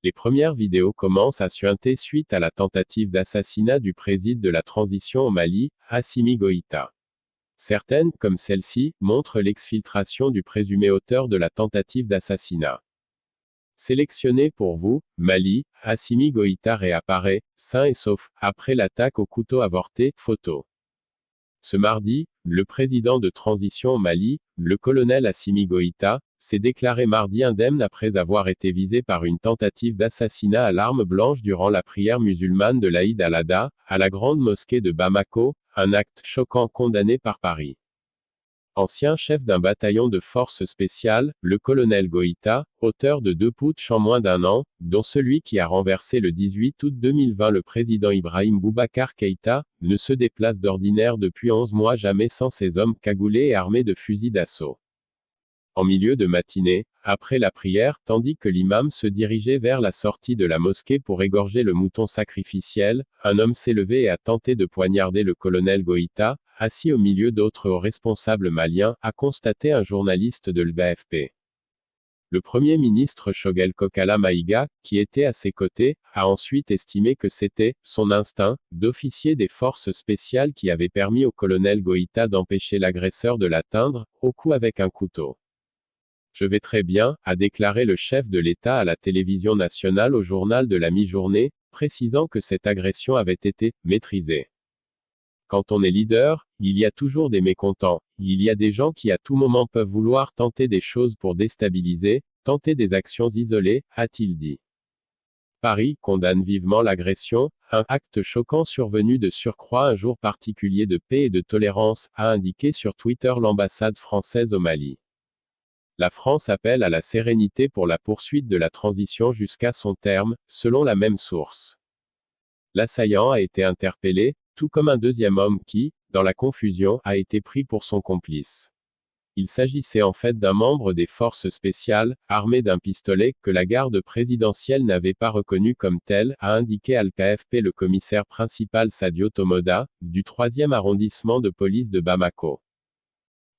Les premières vidéos commencent à suinter suite à la tentative d'assassinat du président de la transition au Mali, Assimi Goïta. Certaines, comme celle-ci, montrent l'exfiltration du présumé auteur de la tentative d'assassinat. Sélectionné pour vous, Mali, Assimi Goïta réapparaît, sain et sauf, après l'attaque au couteau avorté, photo. Ce mardi, le président de transition au Mali, le colonel Assimi Goïta, s'est déclaré mardi indemne après avoir été visé par une tentative d'assassinat à l'arme blanche durant la prière musulmane de l'Aïd al-Adha, à la grande mosquée de Bamako, un acte choquant condamné par Paris. Ancien chef d'un bataillon de forces spéciales, le colonel Goïta, auteur de 2 putschs en moins d'1 an, dont celui qui a renversé le 18 août 2020 le président Ibrahim Boubacar Keïta, ne se déplace d'ordinaire depuis 11 mois jamais sans ses hommes cagoulés et armés de fusils d'assaut. En milieu de matinée, après la prière, tandis que l'imam se dirigeait vers la sortie de la mosquée pour égorger le mouton sacrificiel, un homme s'est levé et a tenté de poignarder le colonel Goïta, assis au milieu d'autres hauts responsables maliens, a constaté un journaliste de l'AFP. Le Premier ministre Choguel Kokala Maïga, qui était à ses côtés, a ensuite estimé que c'était son instinct d'officier des forces spéciales qui avait permis au colonel Goïta d'empêcher l'agresseur de l'atteindre, au cou avec un couteau. Je vais très bien, a déclaré le chef de l'État à la télévision nationale au journal de la mi-journée, précisant que cette agression avait été maîtrisée. Quand on est leader, il y a toujours des mécontents, il y a des gens qui à tout moment peuvent vouloir tenter des choses pour déstabiliser, tenter des actions isolées, a-t-il dit. Paris condamne vivement l'agression, un acte choquant survenu de surcroît un jour particulier de paix et de tolérance, a indiqué sur Twitter l'ambassade française au Mali. La France appelle à la sérénité pour la poursuite de la transition jusqu'à son terme, selon la même source. L'assaillant a été interpellé, tout comme un deuxième homme qui, dans la confusion, a été pris pour son complice. Il s'agissait en fait d'un membre des forces spéciales, armé d'un pistolet, que la garde présidentielle n'avait pas reconnu comme tel, a indiqué à l'AFP le commissaire principal Sadio Tomoda, du 3e arrondissement de police de Bamako.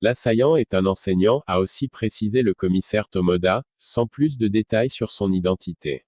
L'assaillant est un enseignant, a aussi précisé le commissaire Tomoda, sans plus de détails sur son identité.